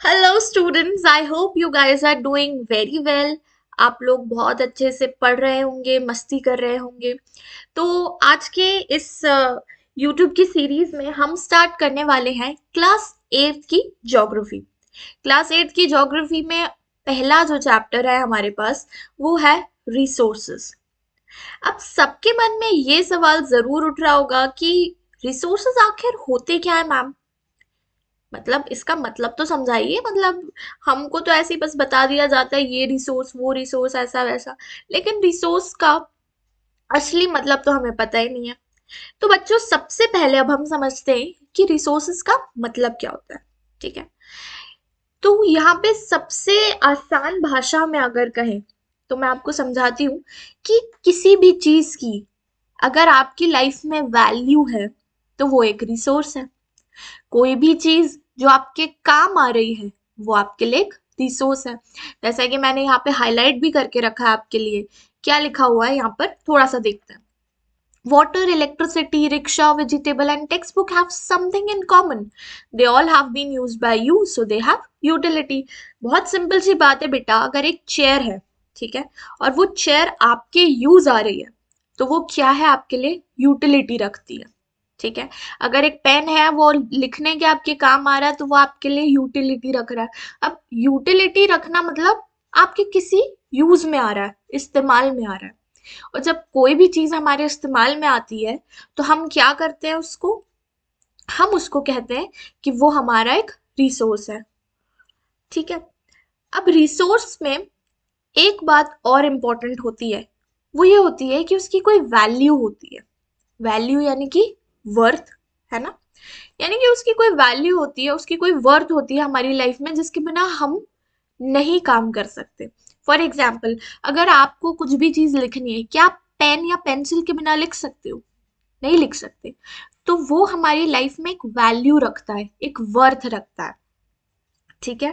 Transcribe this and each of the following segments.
Hello students, I hope you guys are doing very well. आप लोग बहुत अच्छे से पढ़ रहे होंगे, मस्ती कर रहे होंगे। तो आज के इस यूट्यूब की सीरीज में हम स्टार्ट करने वाले हैं क्लास एट्थ की ज्योग्राफी। क्लास एट्थ की ज्योग्राफी में पहला जो चैप्टर है हमारे पास वो है रिसोर्सेज। अब सबके मन में ये सवाल जरूर उठ रहा होगा कि रिसोर्सेज आखिर होते क्या है मैम। मतलब इसका मतलब तो समझाइए। मतलब हमको तो ऐसे ही बस बता दिया जाता है ये रिसोर्स वो रिसोर्स ऐसा वैसा, लेकिन रिसोर्स का असली मतलब तो हमें पता ही नहीं है। तो बच्चों, सबसे पहले अब हम समझते हैं कि रिसोर्सेज का मतलब क्या होता है। ठीक है। तो यहाँ पे सबसे आसान भाषा में अगर कहें तो मैं आपको समझाती हूँ कि किसी भी चीज की अगर आपकी लाइफ में वैल्यू है तो वो एक रिसोर्स है। कोई भी चीज जो आपके काम आ रही है वो आपके लिए एक रिसोर्स है। जैसा कि मैंने यहाँ पे हाईलाइट भी करके रखा है आपके लिए। क्या लिखा हुआ है यहाँ पर थोड़ा सा देखते हैं। Water, electricity, rickshaw, vegetable and textbook have something in common. They all have been used by you, so they have utility. बहुत सिंपल सी बात है बेटा। अगर एक चेयर है, ठीक है, और वो चेयर आपके यूज आ रही है तो वो क्या है, आपके लिए यूटिलिटी रखती है। ठीक है। अगर एक पेन है वो लिखने के आपके काम आ रहा है तो वो आपके लिए यूटिलिटी रख रहा है। अब यूटिलिटी रखना मतलब आपके किसी यूज में आ रहा है, इस्तेमाल में आ रहा है। और जब कोई भी चीज हमारे इस्तेमाल में आती है तो हम क्या करते हैं उसको, हम उसको कहते हैं कि वो हमारा एक रिसोर्स है। ठीक है। अब रिसोर्स में एक बात और इम्पोर्टेंट होती है, वो ये होती है कि उसकी कोई वैल्यू होती है। वैल्यू यानी कि वर्थ, है ना। यानी कि उसकी कोई वैल्यू होती है, उसकी कोई वर्थ होती है हमारी लाइफ में जिसके बिना हम नहीं काम कर सकते। फॉर एग्जाम्पल, अगर आपको कुछ भी चीज लिखनी है, क्या आप पेन या पेंसिल के बिना लिख सकते हो? नहीं लिख सकते। तो वो हमारी लाइफ में एक वैल्यू रखता है, एक वर्थ रखता है। ठीक है।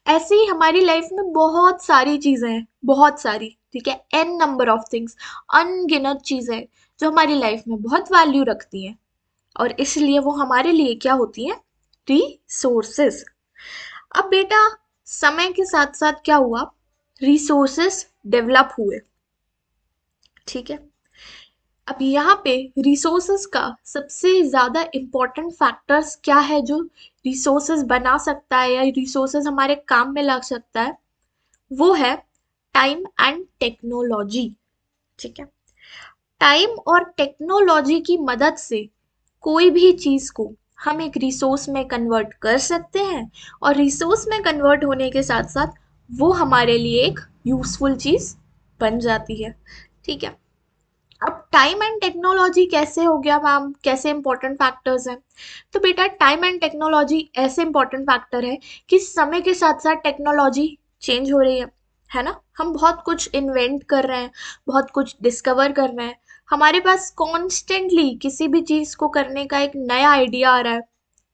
ऐसे ही हमारी लाइफ में बहुत सारी चीजें हैं, बहुत सारी, ठीक है, एन नंबर ऑफ थिंग्स, अनगिनत चीजें जो हमारी लाइफ में बहुत वैल्यू रखती हैं और इसलिए वो हमारे लिए क्या होती हैं, रिसोर्सेस। अब बेटा, समय के साथ साथ क्या हुआ, रिसोर्सेस डेवलप हुए। ठीक है। अब यहाँ पे रिसोर्सेस का सबसे ज्यादा इम्पोर्टेंट फैक्टर्स क्या है जो रिसोर्सेस बना सकता है या रिसोर्सेस हमारे काम में लग सकता है, वो है टाइम एंड टेक्नोलॉजी। ठीक है। टाइम और टेक्नोलॉजी की मदद से कोई भी चीज को हम एक रिसोर्स में कन्वर्ट कर सकते हैं और रिसोर्स में कन्वर्ट होने के साथ साथ वो हमारे लिए एक यूजफुल चीज बन जाती है। ठीक है। अब टाइम एंड टेक्नोलॉजी कैसे हो गया मैम, कैसे इंपॉर्टेंट फैक्टर्स हैं? तो बेटा, टाइम एंड टेक्नोलॉजी ऐसे इंपॉर्टेंट फैक्टर है कि समय के साथ साथ टेक्नोलॉजी चेंज हो रही है ना। हम बहुत कुछ इन्वेंट कर रहे हैं, बहुत कुछ डिस्कवर कर रहे हैं। हमारे पास कॉन्स्टेंटली किसी भी चीज को करने का एक नया आइडिया आ रहा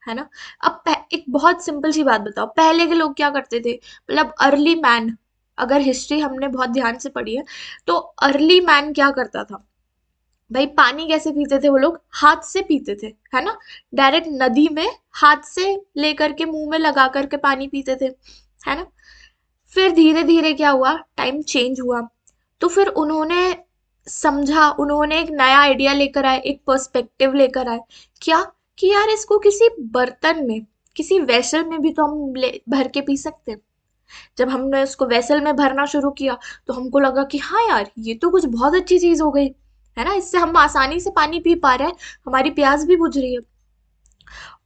है ना। अब एक बहुत सिंपल सी बात बताओ, पहले के लोग क्या करते थे? मतलब अर्ली मैन, अगर हिस्ट्री हमने बहुत ध्यान से पढ़ी है तो अर्ली मैन क्या करता था भाई? पानी कैसे पीते थे वो लोग? हाथ से पीते थे, है ना। डायरेक्ट नदी में हाथ से लेकर के मुंह में लगा करके पानी पीते थे, है ना। फिर धीरे धीरे क्या हुआ, टाइम चेंज हुआ। तो फिर उन्होंने समझा, उन्होंने एक नया आइडिया लेकर आए, एक पर्सपेक्टिव लेकर आए। क्या? कि यार इसको किसी बर्तन में, किसी वेसल में भी तो हम भर के पी सकते हैं। जब हमने उसको वेसल में भरना शुरू किया तो हमको लगा कि हाँ यार, ये तो कुछ बहुत अच्छी चीज हो गई, है ना। इससे हम आसानी से पानी पी पा रहे हैं, हमारी प्यास भी बुझ रही है।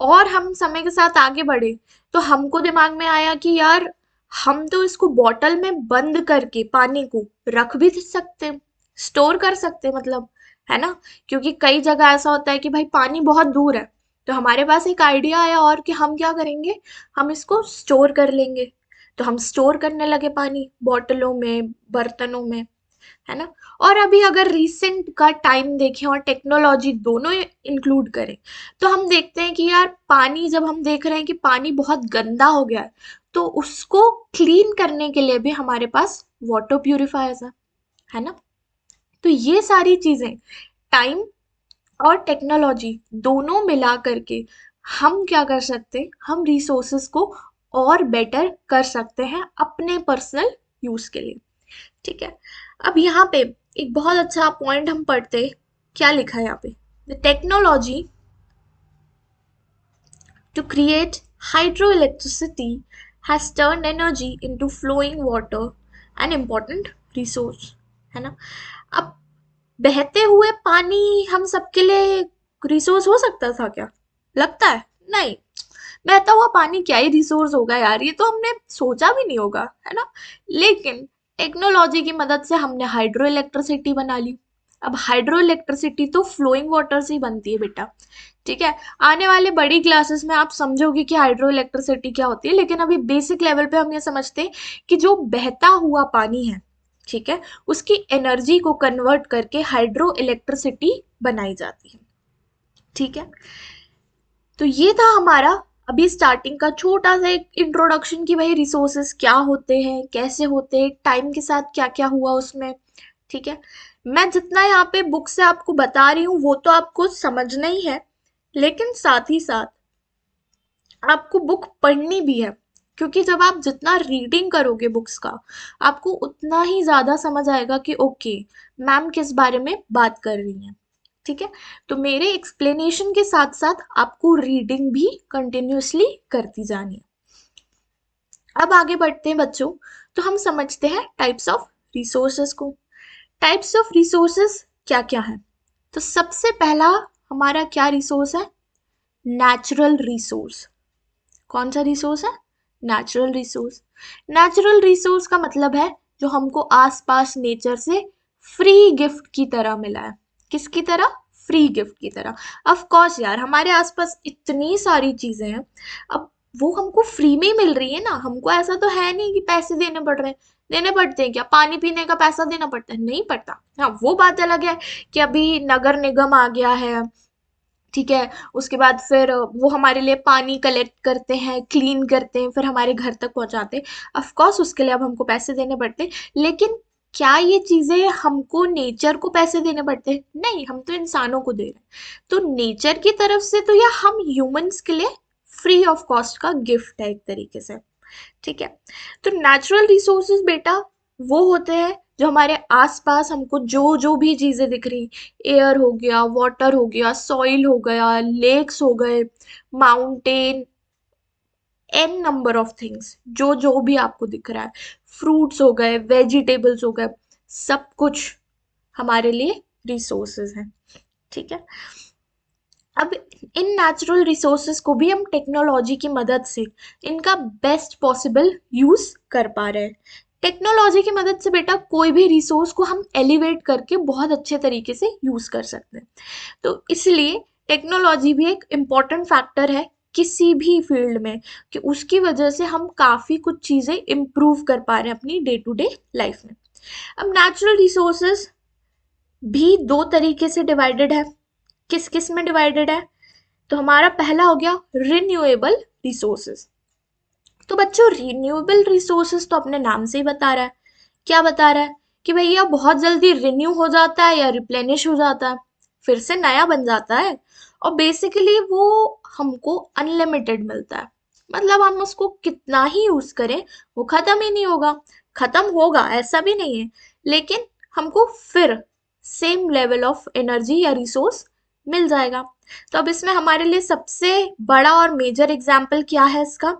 और हम समय के साथ आगे बढ़े तो हमको दिमाग में आया कि यार, हम तो इसको बॉटल में बंद करके पानी को रख भी सकते हैं, स्टोर कर सकते हैं, मतलब, है ना। क्योंकि कई जगह ऐसा होता है कि भाई पानी बहुत दूर है, तो हमारे पास एक आइडिया आया और कि हम क्या करेंगे, हम इसको स्टोर कर लेंगे। तो हम स्टोर करने लगे पानी बॉटलों में, बर्तनों में, है ना। और अभी अगर रिसेंट का टाइम देखें और टेक्नोलॉजी दोनों इंक्लूड करें तो हम देखते हैं कि यार, पानी जब हम देख रहे हैं कि पानी बहुत गंदा हो गया है तो उसको क्लीन करने के लिए भी हमारे पास वाटर प्यूरिफायर्स है ना। तो ये सारी चीजें, टाइम और टेक्नोलॉजी दोनों मिला करके हम क्या कर सकते हैं, हम रिसोर्सेस को और बेटर कर सकते हैं अपने पर्सनल यूज के लिए। ठीक है, अब यहाँ पे एक बहुत अच्छा पॉइंट हम पढ़ते, क्या लिखा है यहाँ पे, the technology to create hydroelectricity has turned energy into flowing water, an important resource, है ना। अब बहते हुए पानी हम सबके लिए रिसोर्स हो सकता था क्या? लगता है नहीं। बहता हुआ पानी क्या ही रिसोर्स होगा यार, ये तो हमने सोचा भी नहीं होगा, है ना। लेकिन टेक्नोलॉजी की मदद से हमने हाइड्रो इलेक्ट्रिसिटी बना ली। अब हाइड्रो इलेक्ट्रिसिटी तो फ्लोइंग वाटर से ही बनती है बेटा। ठीक है, आने वाले बड़ी क्लासेस में आप समझोगे कि हाइड्रो इलेक्ट्रिसिटी क्या होती है, लेकिन अभी बेसिक लेवल पे हम ये समझते हैं कि जो बहता हुआ पानी है, ठीक है, उसकी एनर्जी को कन्वर्ट करके हाइड्रो इलेक्ट्रिसिटी बनाई जाती है। ठीक है, तो ये था हमारा अभी स्टार्टिंग का छोटा सा एक इंट्रोडक्शन कि भाई रिसोर्सेस क्या होते हैं, कैसे होते हैं, टाइम के साथ क्या क्या हुआ उसमें। ठीक है, मैं जितना यहाँ पे बुक से आपको बता रही हूँ वो तो आपको समझना ही है, लेकिन साथ ही साथ आपको बुक पढ़नी भी है, क्योंकि जब आप जितना रीडिंग करोगे बुक्स का, आपको उतना ही ज़्यादा समझ आएगा कि ओके मैम किस बारे में बात कर रही हैं। ठीक है, तो मेरे एक्सप्लेनेशन के साथ साथ आपको रीडिंग भी कंटिन्यूअसली करती जानी है। अब आगे बढ़ते हैं बच्चों, तो हम समझते हैं टाइप्स ऑफ रिसोर्सेस को। टाइप्स ऑफ रिसोर्सेस क्या क्या है? तो सबसे पहला हमारा क्या रिसोर्स है? Natural resource. कौन सा रिसोर्स है? Natural resource. नेचुरल रिसोर्स का मतलब है जो हमको आसपास नेचर से फ्री गिफ्ट की तरह मिला है। किसकी तरह? फ्री गिफ्ट की तरह। ऑफ कोर्स यार, हमारे आसपास इतनी सारी चीजें हैं, अब वो हमको फ्री में ही मिल रही है ना, हमको ऐसा तो है नहीं कि पैसे देने पड़ रहे हैं। देने पड़ते हैं क्या? पानी पीने का पैसा देना पड़ता है? नहीं पड़ता। हाँ, वो बात अलग है कि अभी नगर निगम आ गया है, ठीक है, उसके बाद फिर वो हमारे लिए पानी कलेक्ट करते हैं, क्लीन करते हैं, फिर हमारे घर तक पहुंचाते हैं। ऑफ कोर्स उसके लिए अब हमको पैसे देने पड़ते हैं, लेकिन क्या ये चीजें हमको नेचर को पैसे देने पड़ते हैं? नहीं, हम तो इंसानों को दे रहे हैं। तो नेचर की तरफ से तो यह हम ह्यूमंस के लिए फ्री ऑफ कॉस्ट का गिफ्ट है एक तरीके से। ठीक है, तो नेचुरल रिसोर्सेज बेटा वो होते हैं जो हमारे आसपास हमको जो जो भी चीजें दिख रही, एयर हो गया, वाटर हो गया, सॉइल हो गया, लेक्स हो गए, mountain, N number of things, जो जो भी आपको दिख रहा है, फ्रूट्स हो गए, वेजिटेबल्स हो गए, सब कुछ हमारे लिए रिसोर्सेज हैं। ठीक है, अब इन नेचुरल रिसोर्सेज को भी हम टेक्नोलॉजी की मदद से इनका बेस्ट पॉसिबल यूज कर पा रहे हैं। टेक्नोलॉजी की मदद से बेटा कोई भी रिसोर्स को हम एलिवेट करके बहुत अच्छे तरीके से यूज कर सकते हैं। तो इसलिए टेक्नोलॉजी भी एक इम्पॉर्टेंट फैक्टर है किसी भी फील्ड में, कि उसकी वजह से हम काफ़ी कुछ चीज़ें इम्प्रूव कर पा रहे हैं अपनी डे टू डे लाइफ में। अब नेचुरल रिसोर्सेज भी दो तरीके से डिवाइडेड है। किस किस में डिवाइडेड है? तो हमारा पहला हो गया रिन्यूएबल रिसोर्सेज। तो बच्चों रिन्यूएबल रिसोर्सेज तो अपने नाम से ही बता रहा है। क्या बता रहा है? कि भैया बहुत जल्दी रिन्यू हो जाता है या रिप्लेनिश हो जाता है, फिर से नया बन जाता है, और बेसिकली वो हमको अनलिमिटेड मिलता है। मतलब हम उसको कितना ही यूज करें वो खत्म ही नहीं होगा। खत्म होगा ऐसा भी नहीं है, लेकिन हमको फिर सेम लेवल ऑफ एनर्जी या रिसोर्स मिल जाएगा। तो अब इसमें हमारे लिए सबसे बड़ा और मेजर एग्जाम्पल क्या है इसका?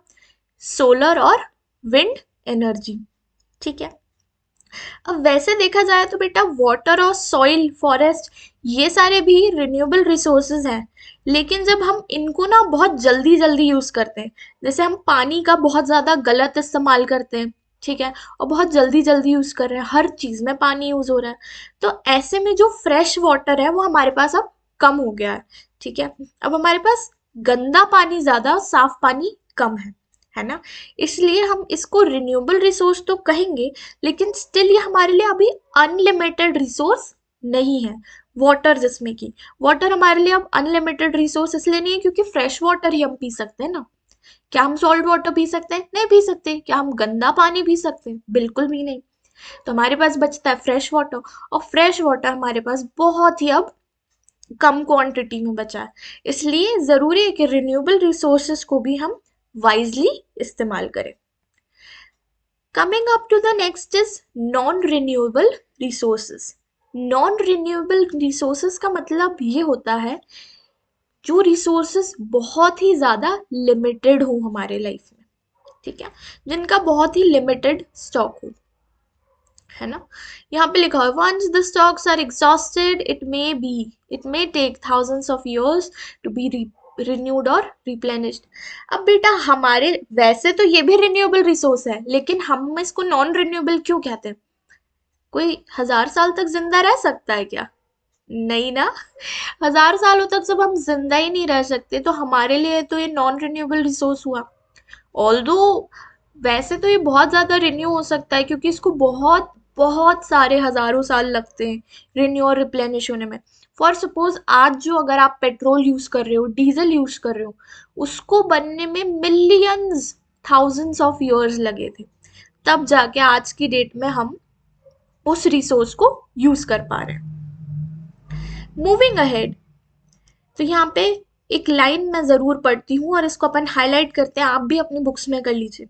सोलर और विंड एनर्जी। ठीक है, अब वैसे देखा जाए तो बेटा वाटर और सॉइल, फॉरेस्ट, ये सारे भी रिन्यूएबल रिसोर्सेज हैं, लेकिन जब हम इनको ना बहुत जल्दी जल्दी यूज करते हैं, जैसे हम पानी का बहुत ज्यादा गलत इस्तेमाल करते हैं, ठीक है, और बहुत जल्दी जल्दी यूज कर रहे हैं, हर चीज में पानी यूज हो रहा है, तो ऐसे में जो फ्रेश वाटर है वो हमारे पास अब कम हो गया है। ठीक है, अब हमारे पास गंदा पानी ज्यादा, साफ पानी कम है ना। इसलिए हम इसको रिन्यूएबल रिसोर्स तो कहेंगे, लेकिन स्टिल ये हमारे लिए अभी अनलिमिटेड रिसोर्स नहीं है। वाटर, जिसमें कि वाटर हमारे लिए अब अनलिमिटेड रिसोर्स इसलिए नहीं है क्योंकि फ्रेश वाटर ही हम पी सकते हैं ना। क्या हम सॉल्ट वाटर पी सकते हैं? नहीं पी सकते। क्या हम गंदा पानी पी सकते हैं? बिल्कुल भी नहीं। तो हमारे पास बचता है फ्रेश वाटर, और फ्रेश वाटर हमारे पास बहुत ही अब कम क्वांटिटी में बचा है। इसलिए ज़रूरी है कि रिन्यूएबल रिसोर्सेज को भी हम वाइजली इस्तेमाल करें। Coming up to the next is non renewable resources. Non renewable resources का मतलब ये होता है जो रिसोर्सेज बहुत ही ज़्यादा लिमिटेड हो हमारे लाइफ में, ठीक है, जिनका बहुत ही लिमिटेड स्टॉक हो, है ना। यहाँ पे लिखा है once the stocks are exhausted it may take thousands of years to be renewed और रिप्लेनिश्ड। अब बेटा हमारे वैसे तो ये भी रिन्यूएबल रिसोर्स है, लेकिन हम इसको नॉन रिन्यूएबल क्यों कहते हैं? कोई 1000 साल तक जिंदा रह सकता है क्या? नहीं ना। 1000 सालों तक जब हम जिंदा ही नहीं रह सकते तो हमारे लिए तो ये नॉन रिन्यूएबल रिसोर्स हुआ। ऑल्दो वैसे तो ये बहुत ज़्यादा रिन्यू हो सकता है, क्योंकि इसको बहुत बहुत सारे हजारों साल लगते हैं रिन्यू और रिप्लेनिश होने में। फॉर सपोज आज जो अगर आप पेट्रोल यूज कर रहे हो, डीजल यूज कर रहे हो, उसको बनने में मिलियंस थाउजेंड्स ऑफ इयर्स लगे थे, तब जाके आज की डेट में हम उस रिसोर्स को यूज कर पा रहे हैं। मूविंग अहेड, तो यहाँ पे एक लाइन मैं जरूर पढ़ती हूँ और इसको अपन हाईलाइट करते हैं, आप भी अपनी बुक्स में कर लीजिए।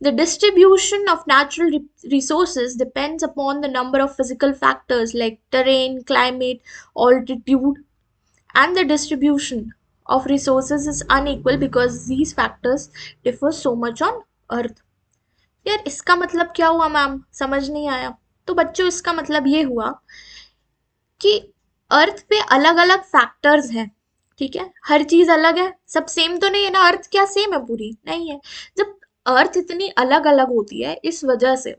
The distribution of natural resources depends upon the number of physical factors like terrain, climate, altitude, and the distribution of resources is unequal because these factors differ so much on Earth. यार इसका मतलब क्या हुआ ma'am? समझ नहीं आया। तो बच्चों इसका मतलब ये हुआ कि अर्थ पे अलग अलग फैक्टर्स हैं, ठीक है, हर चीज अलग है, सब सेम तो नहीं है ना। अर्थ क्या सेम है? पूरी नहीं है। जब अर्थ इतनी अलग अलग होती है, इस वजह से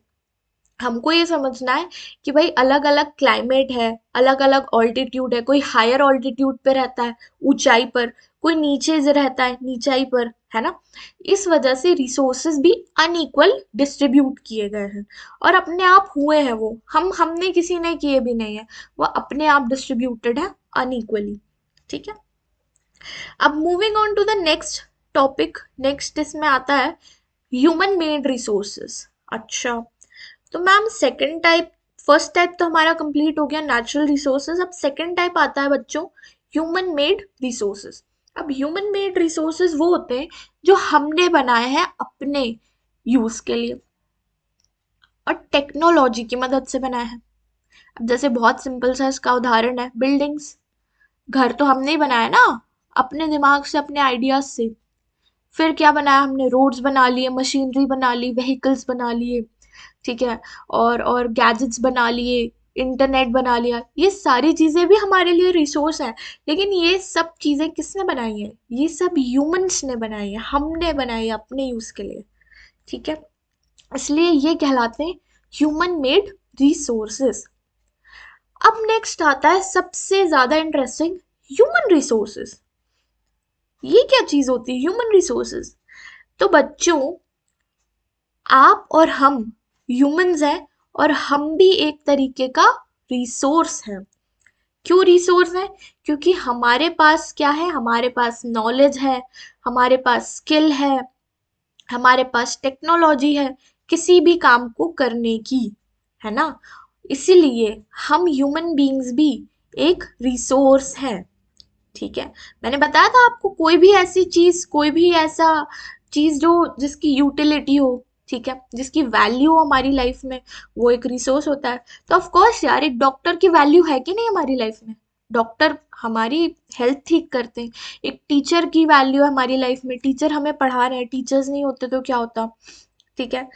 हमको ये समझना है कि भाई अलग अलग क्लाइमेट है, अलग अलग ऑल्टीट्यूड है, कोई हायर ऑल्टीट्यूड पे रहता है ऊंचाई पर, कोई नीचे से रहता है नीचाई पर, है ना। इस वजह से रिसोर्सेज भी अनइक्वल डिस्ट्रीब्यूट किए गए हैं और अपने आप हुए हैं। वो हमने किसी ने किए भी नहीं है, वो अपने आप डिस्ट्रीब्यूटेड है अनइक्वली, ठीक है। अब moving on to the next topic, next इसमें आता है ह्यूमन मेड रिसोर्सेज। अच्छा, तो ma'am second type, first type तो हमारा कंप्लीट हो गया नेचुरल रिसोर्सेज। अब सेकंड टाइप आता है बच्चों ह्यूमन मेड रिसोर्सेज। अब ह्यूमन मेड रिसोर्सेज वो होते हैं जो हमने बनाए हैं अपने यूज के लिए और टेक्नोलॉजी की मदद से बनाए हैं। अब जैसे बहुत सिंपल सा इसका उदाहरण है बिल्डिंग्स। घर तो हमने ही बनाया ना, अपने दिमाग से, अपने आइडियाज से। फिर क्या बनाया हमने? रोड्स बना लिए, मशीनरी बना ली, व्हीकल्स बना लिए, ठीक है, और गैजेट्स बना लिए, इंटरनेट बना लिया। ये सारी चीजें भी हमारे लिए रिसोर्स हैं, लेकिन ये सब चीजें किसने बनाई है? ये सब ह्यूमंस ने बनाई है, हमने बनाई है अपने यूज के लिए, ठीक है। इसलिए ये कहलाते हैं ह्यूमन मेड रिसोर्सेस। अब नेक्स्ट आता है सबसे ज्यादा इंटरेस्टिंग, ह्यूमन रिसोर्सेस। ये क्या चीज होती है ह्यूमन रिसोर्सेज? तो बच्चों आप और हम ह्यूमंस हैं और हम भी एक तरीके का रिसोर्स है। क्यों रिसोर्स है? क्योंकि हमारे पास क्या है? हमारे पास नॉलेज है, हमारे पास स्किल है, हमारे पास टेक्नोलॉजी है किसी भी काम को करने की, है ना। इसीलिए हम ह्यूमन बीइंग्स भी एक रिसोर्स हैं, ठीक है। मैंने बताया था आपको, कोई भी ऐसी चीज, कोई भी ऐसा चीज जो जिसकी यूटिलिटी हो, ठीक है, जिसकी वैल्यू हो हमारी लाइफ में, वो एक रिसोर्स होता है। तो ऑफ कोर्स यार, एक डॉक्टर की वैल्यू है कि नहीं हमारी लाइफ में? डॉक्टर हमारी हेल्थ ठीक करते हैं। एक टीचर की वैल्यू है हमारी लाइफ में, टीचर हमें पढ़ा रहे हैं, टीचर्स नहीं होते तो क्या होता, ठीक है।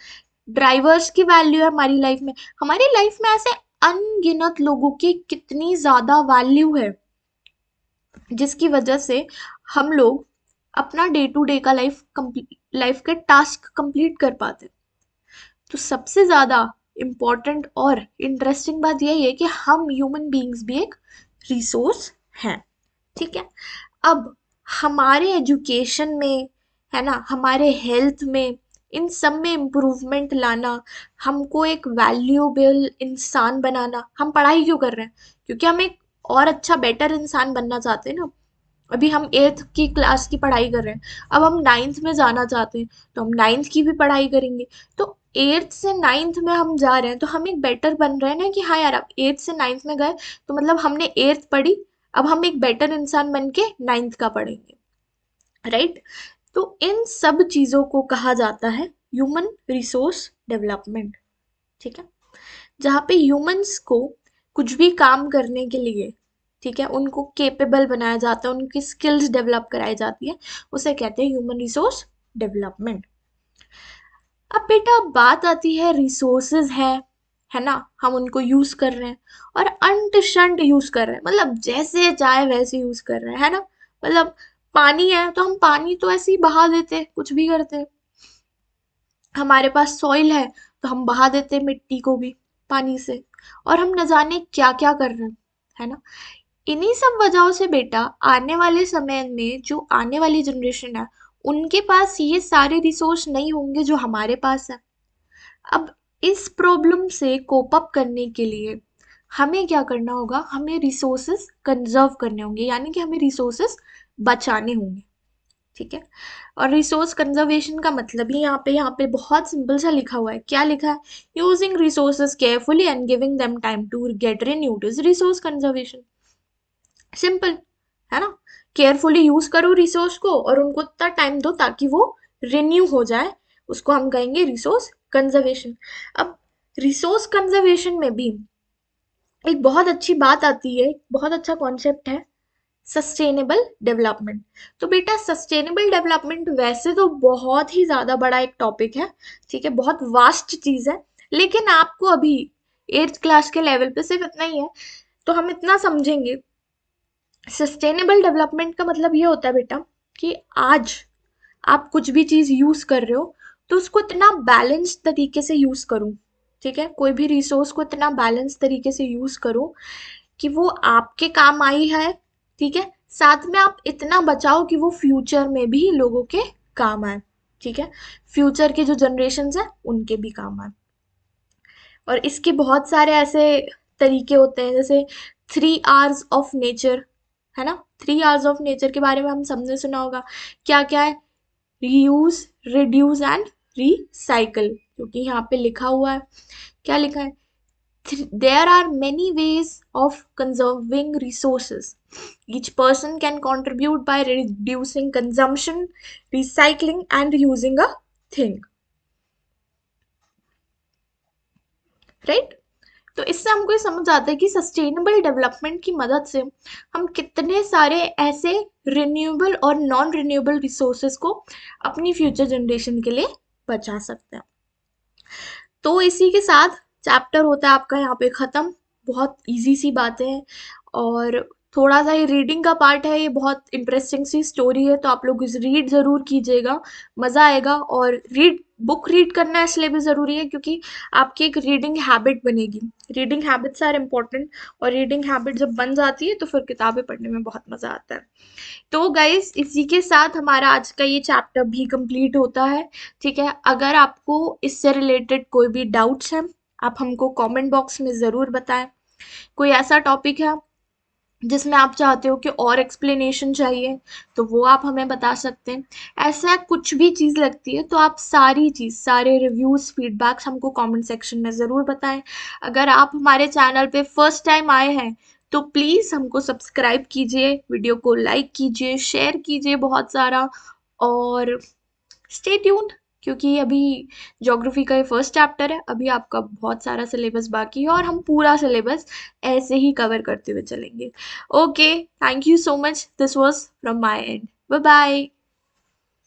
ड्राइवर्स की वैल्यू है हमारी लाइफ में। हमारी लाइफ में ऐसे अनगिनत लोगों की कितनी ज्यादा वैल्यू है, जिसकी वजह से हम लोग अपना डे टू डे का लाइफ के टास्क कंप्लीट कर पाते। तो सबसे ज़्यादा इम्पोर्टेंट और इंटरेस्टिंग बात यही है कि हम ह्यूमन बीइंग्स भी एक रिसोर्स हैं, ठीक है। अब हमारे एजुकेशन में, है ना, हमारे हेल्थ में, इन सब में इम्प्रूवमेंट लाना, हमको एक वैल्यूएबल इंसान बनाना, हम पढ़ाई क्यों कर रहे हैं? क्योंकि हम एक और अच्छा बेटर इंसान बनना चाहते हैं ना। अभी हम 8th की क्लास की पढ़ाई कर रहे हैं, अब हम 9th में जाना चाहते हैं तो हम 9th की भी पढ़ाई करेंगे। तो 8th से 9th में हम जा रहे हैं तो हम एक बेटर बन रहे हैं ना, कि हाँ यार अब 8th से 9th में गए तो मतलब हमने 8th पढ़ी, अब हम एक बेटर इंसान बन के 9th का पढ़ेंगे, राइट। तो इन सब चीज़ों को कहा जाता है ह्यूमन रिसोर्स डेवलपमेंट। ठीक है, जहाँ पे ह्यूमंस को कुछ भी काम करने के लिए, ठीक है, उनको केपेबल बनाया जाता है, उनकी स्किल्स डेवलप कराई जाती है, उसे कहते हैं ह्यूमन रिसोर्स डेवलपमेंट। अब बेटा बात आती है रिसोर्सेज है ना, हम उनको यूज कर रहे हैं और अंट शंट यूज कर रहे हैं, मतलब जैसे चाहे वैसे यूज कर रहे हैं, है ना। मतलब पानी है तो हम पानी तो ऐसे ही बहा देते हैं, कुछ भी करते हैं। हमारे पास सॉइल है तो हम बहा देते हैं मिट्टी को भी पानी से, और हम न जाने क्या क्या कर रहे हैं, है ना। इन्हीं सब वजहों से बेटा आने वाले समय में जो आने वाली जनरेशन है, उनके पास ये सारे रिसोर्स नहीं होंगे जो हमारे पास है। अब इस प्रॉब्लम से कोप अप करने के लिए हमें क्या करना होगा, हमें रिसोर्सेस कंजर्व करने होंगे, यानी कि हमें रिसोर्सेस बचाने होंगे। ठीक है, और रिसोर्स कंजर्वेशन का मतलब ही यहाँ पे बहुत सिंपल सा लिखा हुआ है। क्या लिखा है? Using resources carefully and giving them time to get renewed is resource conservation. Simple, है ना। केयरफुली यूज करो रिसोर्स को और उनको इतना टाइम दो ताकि वो रिन्यू हो जाए, उसको हम कहेंगे रिसोर्स कंजर्वेशन। अब रिसोर्स कंजर्वेशन में भी एक बहुत अच्छी बात आती है, बहुत अच्छा कॉन्सेप्ट है, सस्टेनेबल डेवलपमेंट। तो बेटा सस्टेनेबल डेवलपमेंट वैसे तो बहुत ही ज्यादा बड़ा एक टॉपिक है, ठीक है, बहुत वास्ट चीज है, लेकिन आपको अभी 8th क्लास के लेवल पे सिर्फ इतना ही है, तो हम इतना समझेंगे। सस्टेनेबल डेवलपमेंट का मतलब ये होता है बेटा कि आज आप कुछ भी चीज यूज कर रहे हो तो उसको इतना बैलेंस तरीके से यूज करूं, ठीक है, कोई भी रिसोर्स को इतना बैलेंस तरीके से यूज करो कि वो आपके काम आई है, ठीक है, साथ में आप इतना बचाओ कि वो फ्यूचर में भी लोगों के काम आए, ठीक है, फ्यूचर के जो जनरेशन है उनके भी काम आए। और इसके बहुत सारे ऐसे तरीके होते हैं, जैसे 3 आवर्स ऑफ नेचर, है ना। 3 आवर्स ऑफ नेचर के बारे में हम सबने सुना होगा। क्या क्या है? रीयूज, रिड्यूस एंड रिसाइकल, क्योंकि यहाँ पे लिखा हुआ है। क्या लिखा है? There are many ways of conserving resources. Each person can contribute by reducing consumption, recycling and reusing a thing. Right? तो इससे हमको ये समझ आता है कि सस्टेनेबल डेवलपमेंट की मदद से हम कितने सारे ऐसे रिन्यूएबल और नॉन रिन्यूएबल रिसोर्सेज को अपनी फ्यूचर जनरेशन के लिए बचा सकते हैं। तो इसी के साथ चैप्टर होता है आपका यहाँ पे ख़त्म। बहुत इजी सी बातें हैं, और थोड़ा सा ये रीडिंग का पार्ट है, ये बहुत इंटरेस्टिंग सी स्टोरी है, तो आप लोग इसे रीड ज़रूर कीजिएगा, मज़ा आएगा। और बुक रीड करना इसलिए भी ज़रूरी है क्योंकि आपकी एक रीडिंग हैबिट बनेगी। रीडिंग हैबिट्स आर इम्पोर्टेंट, और रीडिंग हैबिट जब बन जाती है तो फिर किताबें पढ़ने में बहुत मज़ा आता है। तो गाइस इसी के साथ हमारा आज का ये चैप्टर भी कंप्लीट होता है। ठीक है, अगर आपको इससे रिलेटेड कोई भी डाउट्स हैं, आप हमको कमेंट बॉक्स में ज़रूर बताएं। कोई ऐसा टॉपिक है जिसमें आप चाहते हो कि और एक्सप्लेनेशन चाहिए तो वो आप हमें बता सकते हैं। ऐसा कुछ भी चीज़ लगती है तो आप सारी चीज़, सारे रिव्यूज़, फीडबैक्स हमको कमेंट सेक्शन में ज़रूर बताएं। अगर आप हमारे चैनल पे फर्स्ट टाइम आए हैं तो प्लीज़ हमको सब्सक्राइब कीजिए, वीडियो को लाइक कीजिए, शेयर कीजिए बहुत सारा, और स्टे ट्यून्ड, क्योंकि अभी ज्योग्राफी का ये फर्स्ट चैप्टर है, अभी आपका बहुत सारा सिलेबस बाकी है और हम पूरा सिलेबस ऐसे ही कवर करते हुए चलेंगे। Okay, thank you so much, this was from my end, bye bye.